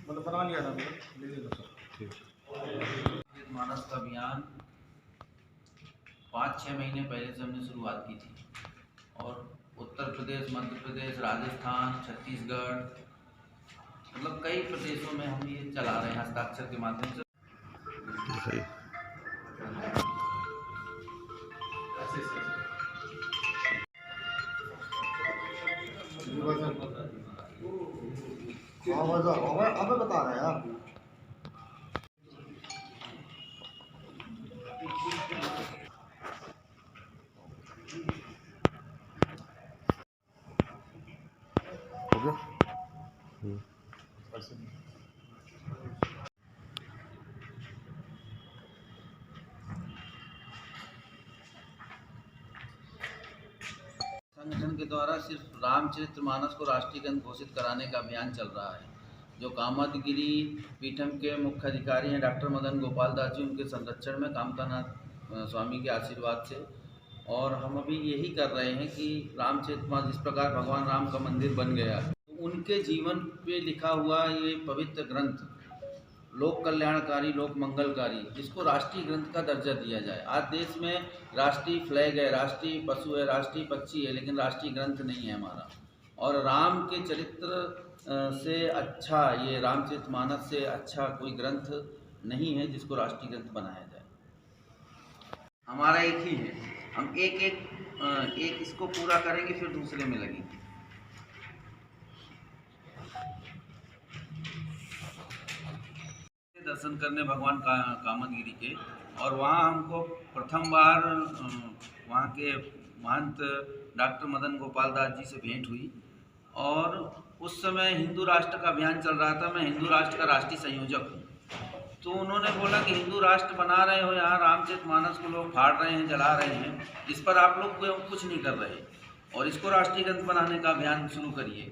मतलब बना लिया था ले लीजिए सर। मानस का अभियान 5-6 महीने पहले से हमने शुरुआत की थी और उत्तर प्रदेश, मध्य प्रदेश, राजस्थान, छत्तीसगढ़ मतलब कई प्रदेशों में हम ये चला रहे हैं हस्ताक्षर के माध्यम से। अब बता रहे हैं आप। संगठन के द्वारा सिर्फ रामचरितमानस को राष्ट्रीय ग्रंथ घोषित कराने का अभियान चल रहा है। जो कामदगिरी पीठम के मुख्य अधिकारी हैं डॉक्टर मदन गोपाल दास जी, उनके संरक्षण में कामतानाथ स्वामी के आशीर्वाद से, और हम अभी यही कर रहे हैं कि रामचरितमानस जिस प्रकार भगवान राम का मंदिर बन गया, उनके जीवन पे लिखा हुआ ये पवित्र ग्रंथ लोक कल्याणकारी, लोक मंगलकारी, जिसको राष्ट्रीय ग्रंथ का दर्जा दिया जाए। आज देश में राष्ट्रीय फ्लैग है, राष्ट्रीय पशु है, राष्ट्रीय पक्षी है, लेकिन राष्ट्रीय ग्रंथ नहीं है हमारा। और राम के चरित्र से अच्छा, ये रामचरितमानस से अच्छा कोई ग्रंथ नहीं है जिसको राष्ट्रीय ग्रंथ बनाया जाए। हमारा एक ही है, हम एक इसको पूरा करेंगे फिर दूसरे में लगेंगे। दर्शन करने भगवान कामदगिरी के, और वहाँ हमको प्रथम बार वहाँ के महंत डॉक्टर मदन गोपाल दास जी से भेंट हुई। और उस समय हिंदू राष्ट्र का अभियान चल रहा था, मैं हिंदू राष्ट्र का राष्ट्रीय संयोजक हूँ। तो उन्होंने बोला कि हिंदू राष्ट्र बना रहे हो, यहाँ रामचरितमानस को लोग फाड़ रहे हैं, जला रहे हैं, इस पर आप लोग कुछ नहीं कर रहे और इसको राष्ट्रीय ग्रंथ बनाने का अभियान शुरू करिए।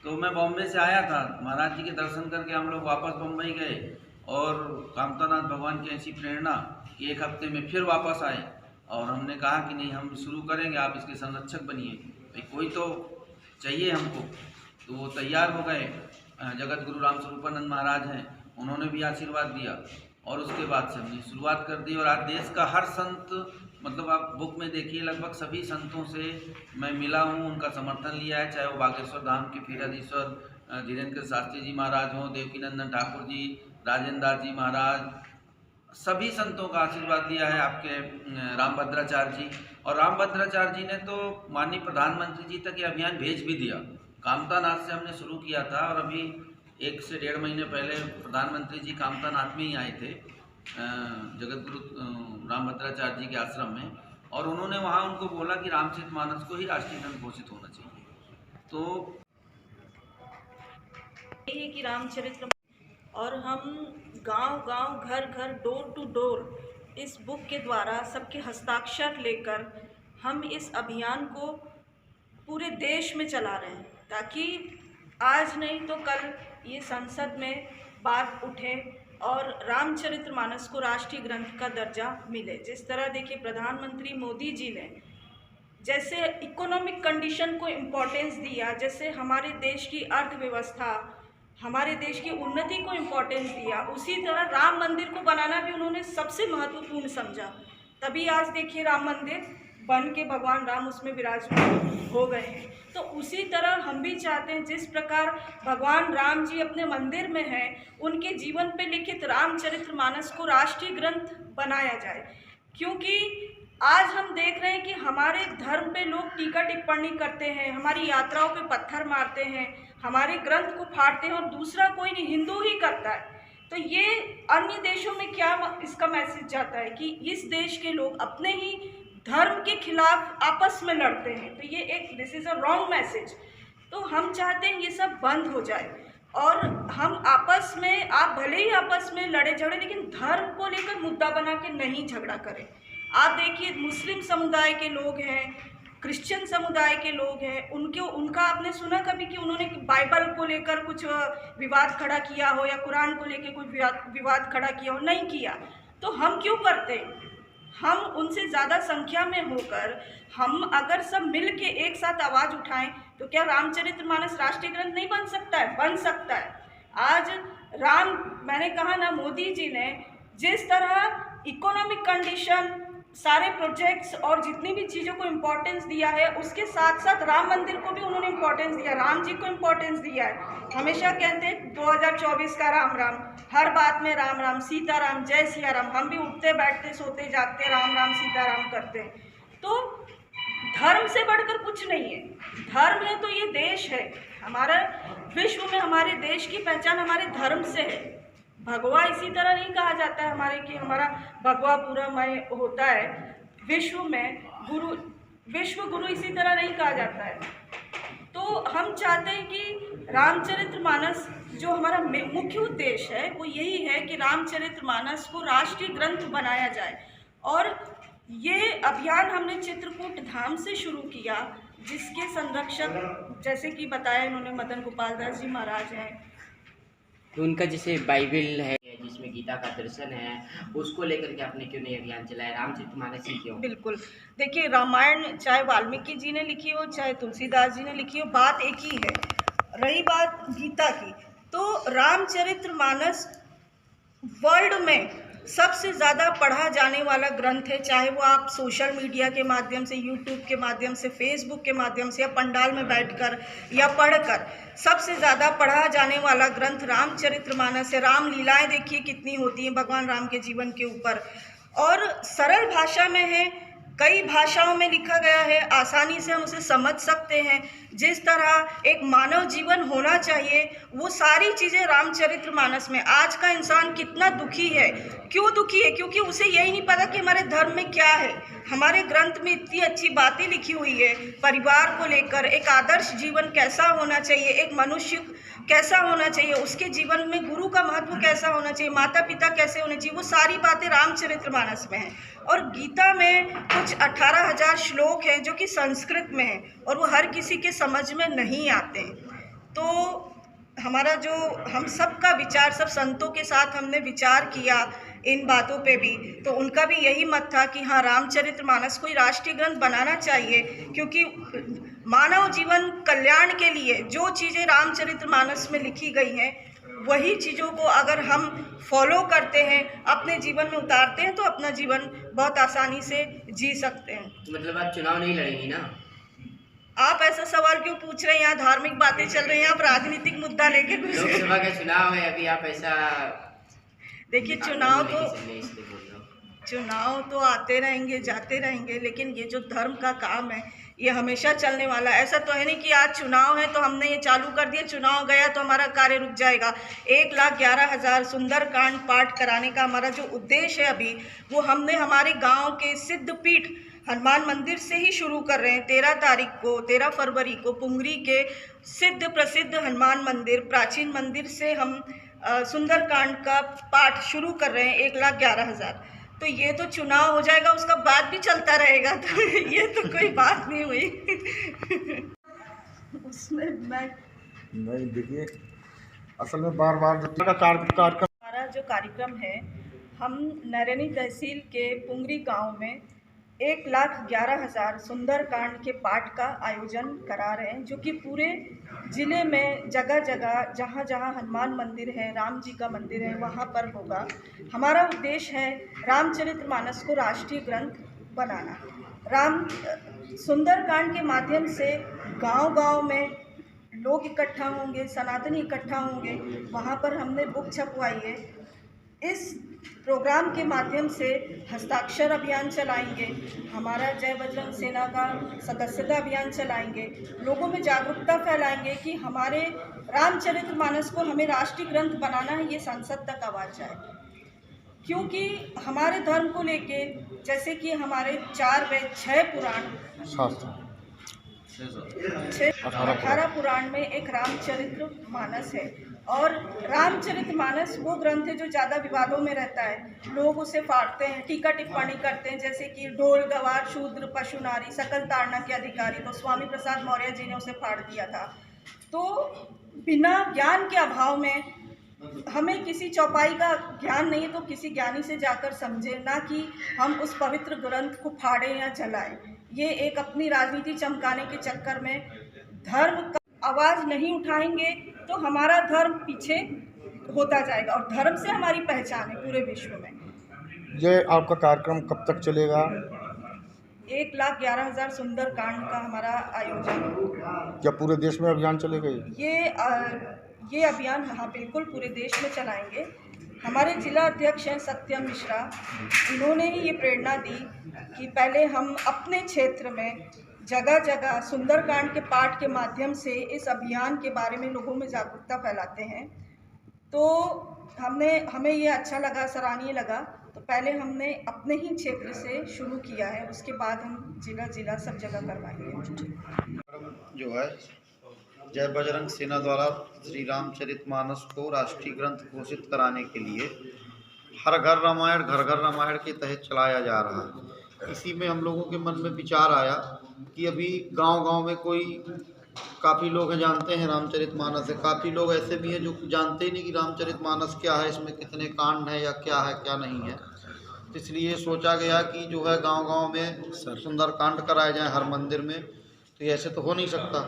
तो मैं बॉम्बे से आया था, महाराज जी के दर्शन करके हम लोग वापस बम्बई गए और कामतानाथ भगवान की ऐसी प्रेरणा कि 1 हफ्ते में फिर वापस आए और हमने कहा कि नहीं, हम शुरू करेंगे, आप इसके संरक्षक बनिए, भाई कोई तो चाहिए हमको। तो वो तैयार हो गए। जगत गुरु राम स्वरूपानंद महाराज हैं, उन्होंने भी आशीर्वाद दिया और उसके बाद से हमने शुरुआत कर दी। और आज देश का हर संत, मतलब आप बुक में देखिए, लगभग सभी संतों से मैं मिला हूँ, उनका समर्थन लिया है, चाहे वो बागेश्वर धाम के पीराधीश्वर धीरेन्द्र शास्त्री जी महाराज हों, देवकीनंदन ठाकुर जी, राजेंद्र दास जी महाराज, सभी संतों का आशीर्वाद लिया है आपके रामभद्राचार्य जी। और रामभद्राचार्य जी ने तो माननीय प्रधानमंत्री जी तक ये अभियान भेज भी दिया। कामतानाथ से हमने शुरू किया था और अभी 1 से 1.5 महीने पहले प्रधानमंत्री जी कामतानाथ में ही आए थे, जगत गुरु रामभद्राचार्य जी के आश्रम में, और उन्होंने वहाँ उनको बोला कि रामचरितमानस को ही राष्ट्रीय ग्रंथ घोषित होना चाहिए। तो ये कि रामचरित्र, और हम गांव-गांव, घर-घर, डोर टू डोर इस बुक के द्वारा सबके हस्ताक्षर लेकर हम इस अभियान को पूरे देश में चला रहे हैं, ताकि आज नहीं तो कल ये संसद में बात उठे और रामचरितमानस को राष्ट्रीय ग्रंथ का दर्जा मिले। जिस तरह देखिए प्रधानमंत्री मोदी जी ने जैसे इकोनॉमिक कंडीशन को इम्पोर्टेंस दिया, जैसे हमारे देश की अर्थव्यवस्था, हमारे देश की उन्नति को इम्पोर्टेंस दिया, उसी तरह राम मंदिर को बनाना भी उन्होंने सबसे महत्वपूर्ण समझा। तभी आज देखिए राम मंदिर बन के भगवान राम उसमें विराजमान हो गए हैं। तो उसी तरह हम भी चाहते हैं, जिस प्रकार भगवान राम जी अपने मंदिर में हैं, उनके जीवन पे लिखित रामचरितमानस को राष्ट्रीय ग्रंथ बनाया जाए। क्योंकि आज हम देख रहे हैं कि हमारे धर्म पे लोग टीका टिप्पणी करते हैं, हमारी यात्राओं पे पत्थर मारते हैं, हमारे ग्रंथ को फाड़ते हैं, और दूसरा कोई नहीं, हिंदू ही करता है। तो ये अन्य देशों में क्या इसका मैसेज जाता है कि इस देश के लोग अपने ही धर्म के खिलाफ आपस में लड़ते हैं। तो ये एक this is a wrong message. तो हम चाहते हैं ये सब बंद हो जाए और हम आपस में, आप भले ही आपस में लड़े झगड़े, लेकिन धर्म को लेकर मुद्दा बना के नहीं झगड़ा करें। आप देखिए मुस्लिम समुदाय के लोग हैं, क्रिश्चियन समुदाय के लोग हैं, उनका आपने सुना कभी कि उन्होंने बाइबल को लेकर कुछ विवाद खड़ा किया हो या कुरान को लेकर कुछ विवाद खड़ा किया हो? नहीं किया। तो हम क्यों करते हैं? हम उनसे ज़्यादा संख्या में होकर हम अगर सब मिल के एक साथ आवाज़ उठाएं तो क्या रामचरितमानस राष्ट्रीय ग्रंथ नहीं बन सकता है? बन सकता है। आज मैंने कहा ना, मोदी जी ने जिस तरह इकोनॉमिक कंडीशन, सारे प्रोजेक्ट्स और जितनी भी चीज़ों को इम्पोर्टेंस दिया है, उसके साथ साथ राम मंदिर को भी उन्होंने इम्पोर्टेंस दिया, राम जी को इम्पोर्टेंस दिया है। हमेशा कहते हैं 2024 का राम राम, हर बात में राम राम, सीता राम, जय सिया राम। हम भी उठते बैठते सोते जागते राम राम सीता राम करते हैं। तो धर्म से बढ़कर कुछ नहीं है। धर्म है तो ये देश है हमारा, विश्व में हमारे देश की पहचान हमारे धर्म से है। भगवा इसी तरह नहीं कहा जाता है हमारे कि हमारा भगवा पूरा मय होता है। विश्व में विश्व गुरु इसी तरह नहीं कहा जाता है। तो हम चाहते हैं कि रामचरितमानस, जो हमारा मुख्य उद्देश्य है वो यही है कि रामचरितमानस को राष्ट्रीय ग्रंथ बनाया जाए। और ये अभियान हमने चित्रकूट धाम से शुरू किया, जिसके संरक्षक जैसे कि बताया इन्होंने मदन गोपाल दास जी महाराज हैं। तो उनका जैसे बाइबल है जिसमें गीता का दर्शन है, उसको लेकर के आपने क्यों नहीं अभियान चलाया? रामचरितमानस ही क्यों? बिल्कुल, देखिए रामायण चाहे वाल्मीकि जी ने लिखी हो चाहे तुलसीदास जी ने लिखी हो, बात एक ही है। रही बात गीता की, तो रामचरितमानस वर्ल्ड में सबसे ज़्यादा पढ़ा जाने वाला ग्रंथ है। चाहे वो आप सोशल मीडिया के माध्यम से, यूट्यूब के माध्यम से, फेसबुक के माध्यम से, या पंडाल में बैठकर या पढ़कर, सबसे ज़्यादा पढ़ा जाने वाला ग्रंथ रामचरितमानस है। राम लीलाएं देखिए कितनी होती हैं भगवान राम के जीवन के ऊपर, और सरल भाषा में है, कई भाषाओं में लिखा गया है, आसानी से हम उसे समझ सकते हैं। जिस तरह एक मानव जीवन होना चाहिए वो सारी चीज़ें रामचरितमानस में। आज का इंसान कितना दुखी है, क्यों दुखी है? क्योंकि उसे यही नहीं पता कि हमारे धर्म में क्या है। हमारे ग्रंथ में इतनी अच्छी बातें लिखी हुई है परिवार को लेकर, एक आदर्श जीवन कैसा होना चाहिए, एक मनुष्य कैसा होना चाहिए, उसके जीवन में गुरु का महत्व कैसा होना चाहिए, माता पिता कैसे होने चाहिए, वो सारी बातें रामचरितमानस में हैं। और गीता में कुछ 18,000 श्लोक हैं जो कि संस्कृत में हैं, और वो हर किसी के समझ में नहीं आते हैं। तो हमारा जो हम सबका विचार, सब संतों के साथ हमने विचार किया इन बातों पे भी, तो उनका भी यही मत था कि हाँ, रामचरितमानस को राष्ट्रीय ग्रंथ बनाना चाहिए। क्योंकि मानव जीवन कल्याण के लिए जो चीज़ें रामचरितमानस में लिखी गई हैं, वही चीज़ों को अगर हम फॉलो करते हैं, अपने जीवन में उतारते हैं, तो अपना जीवन बहुत आसानी से जी सकते हैं। मतलब आप चुनाव नहीं लड़ेंगी ना? आप ऐसा सवाल क्यों पूछ रहे हैं? यहाँ धार्मिक बातें चल रही हैं, आप राजनीतिक मुद्दा लेके घुस गए। लोकसभा का चुनाव है अभी, आप ऐसा देखिए, चुनाव तो आते रहेंगे जाते रहेंगे, लेकिन ये जो धर्म का काम है ये हमेशा चलने वाला है। ऐसा तो है नहीं कि आज चुनाव है तो हमने ये चालू कर दिया, चुनाव गया तो हमारा कार्य रुक जाएगा। 1,11,000 सुंदरकांड पाठ कराने का हमारा जो उद्देश्य है अभी, वो हमने हमारे गांव के सिद्ध पीठ हनुमान मंदिर से ही शुरू कर रहे हैं। 13 फरवरी को पुंगरी के सिद्ध प्रसिद्ध हनुमान मंदिर, प्राचीन मंदिर से हम सुंदरकांड का पाठ शुरू कर रहे हैं, 1,11,000। तो ये तो चुनाव हो जाएगा, उसका बाद भी चलता रहेगा, तो ये तो कोई बात नहीं हुई। उसमें मैं नहीं, देखिए असल में बार बार जो कार्यक्रम हमारा जो कार्यक्रम है, हम नैरेनी तहसील के पुंगरी गांव में 1,11,000 सुंदरकांड के पाठ का आयोजन करा रहे हैं, जो कि पूरे ज़िले में जगह जगह जहाँ जहाँ हनुमान मंदिर है, राम जी का मंदिर है, वहाँ पर होगा। हमारा उद्देश्य है रामचरितमानस को राष्ट्रीय ग्रंथ बनाना। सुंदरकांड के माध्यम से गांव-गांव में लोग इकट्ठा होंगे, सनातनी इकट्ठा होंगे, वहाँ पर हमने बुक छपवाई है। इस प्रोग्राम के माध्यम से हस्ताक्षर अभियान चलाएंगे, हमारा जय बजरंग सेना का सदस्यता अभियान चलाएंगे, लोगों में जागरूकता फैलाएंगे कि हमारे रामचरितमानस को हमें राष्ट्रीय ग्रंथ बनाना है, ये संसद तक आवाज़ जाए। क्योंकि हमारे धर्म को लेके, जैसे कि हमारे 4 वेद 6 पुराण शास्त्र 18 पुराण में एक रामचरितमानस है, और रामचरितमानस वो ग्रंथ है जो ज़्यादा विवादों में रहता है। लोग उसे फाड़ते हैं, टीका टिप्पणी करते हैं, जैसे कि ढोल गवार शूद्र पशु नारी सकल ताड़ना के अधिकारी, तो स्वामी प्रसाद मौर्य जी ने उसे फाड़ दिया था। तो बिना ज्ञान के अभाव में हमें किसी चौपाई का ज्ञान नहीं तो किसी ज्ञानी से जाकर समझे, ना कि हम उस पवित्र ग्रंथ को फाड़ें या जलाएं। ये एक अपनी राजनीति चमकाने के चक्कर में धर्म का आवाज़ नहीं उठाएंगे तो हमारा धर्म पीछे होता जाएगा, और धर्म से हमारी पहचान है पूरे विश्व में। ये आपका कार्यक्रम कब तक चलेगा? 1,11,000 सुंदरकांड का हमारा आयोजन है। क्या पूरे देश में अभियान चलेगा? ये अभियान हाँ बिल्कुल पूरे देश में चलाएंगे। हमारे जिला अध्यक्ष हैं सत्यम मिश्रा, उन्होंने ही ये प्रेरणा दी कि पहले हम अपने क्षेत्र में जगह जगह सुंदरकांड के पाठ के माध्यम से इस अभियान के बारे में लोगों में जागरूकता फैलाते हैं। तो हमें ये अच्छा लगा, सराहनीय लगा, तो पहले हमने अपने ही क्षेत्र से शुरू किया है, उसके बाद हम जिला सब जगह करवाएंगे। जो है जय बजरंग सेना द्वारा श्री रामचरितमानस को राष्ट्रीय ग्रंथ घोषित कराने के लिए हर घर रामायण घर घर रामायण के तहत चलाया जा रहा है। इसी में हम लोगों के मन में विचार आया कि अभी गांव-गांव में काफ़ी लोग हैं जानते हैं रामचरितमानस है, काफ़ी लोग ऐसे भी हैं जो जानते ही नहीं कि रामचरितमानस क्या है, इसमें कितने कांड हैं या क्या है क्या नहीं है। इसलिए सोचा गया कि जो है गांव-गांव में सुंदरकांड कराए जाएं हर मंदिर में। तो ऐसे तो हो नहीं सकता,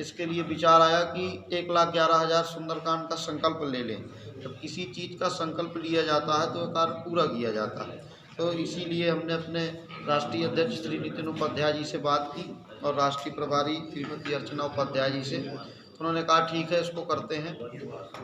इसके लिए विचार आया कि 1,11,000 सुंदरकांड का संकल्प ले लें। जब किसी चीज़ का संकल्प लिया जाता है तो कार्य पूरा किया जाता है। तो इसीलिए हमने अपने राष्ट्रीय अध्यक्ष श्री नितिन उपाध्याय जी से बात की और राष्ट्रीय प्रभारी श्रीमती अर्चना उपाध्याय जी से, तो उन्होंने कहा ठीक है इसको करते हैं।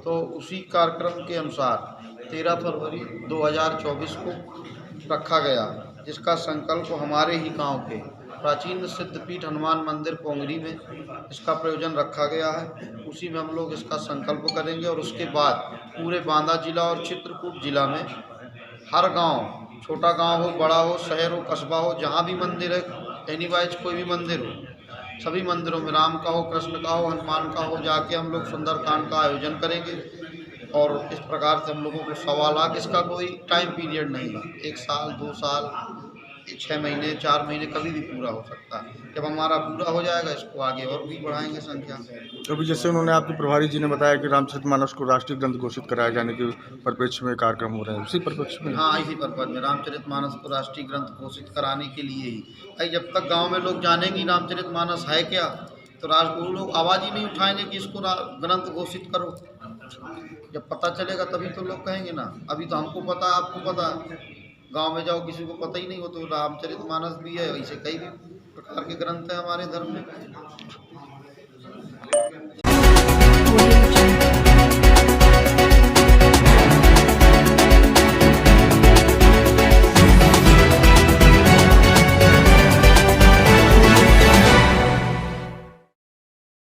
तो उसी कार्यक्रम के अनुसार 13 फरवरी 2024 को रखा गया, जिसका संकल्प हमारे ही गांव के प्राचीन सिद्धपीठ हनुमान मंदिर पोंगरी में इसका प्रयोजन रखा गया है। उसी में हम लोग इसका संकल्प करेंगे और उसके बाद पूरे बांदा जिला और चित्रकूट जिला में हर गांव, छोटा गांव हो, बड़ा हो, शहर हो, कस्बा हो, जहां भी मंदिर है, एनीवाइज कोई भी मंदिर हो, सभी मंदिरों में राम का हो, कृष्ण का हो, हनुमान का हो, जाके हम लोग सुंदरकांड का आयोजन करेंगे। और इस प्रकार से हम लोगों को 1.25 लाख, इसका कोई टाइम पीरियड नहीं है, 1 साल 2 साल 6 महीने 4 महीने कभी भी पूरा हो सकता है। जब हमारा पूरा हो जाएगा इसको आगे और भी बढ़ाएंगे संख्या। अभी जैसे उन्होंने आपके प्रभारी जी ने बताया कि रामचरितमानस को राष्ट्रीय ग्रंथ घोषित कराए जाने के परिप्रेक्ष्य में कार्यक्रम हो रहे हैं, उसी परिप्रेक्ष्य में? हाँ, इसी पर्पज में रामचरितमानस को राष्ट्रीय ग्रंथ घोषित कराने के लिए ही। भाई जब तक गांव में लोग जानेंगे रामचरितमानस है क्या, तो वो लोग आवाज़ ही नहीं उठाएंगे कि इसको ग्रंथ घोषित करो। जब पता चलेगा तभी तो लोग कहेंगे ना। अभी तो हमको पता है, आपको पता है, गांव में जाओ किसी को पता ही नहीं हो। तो रामचरितमानस भी है, ऐसे कई भी प्रकार के ग्रंथ हैं हमारे धर्म में।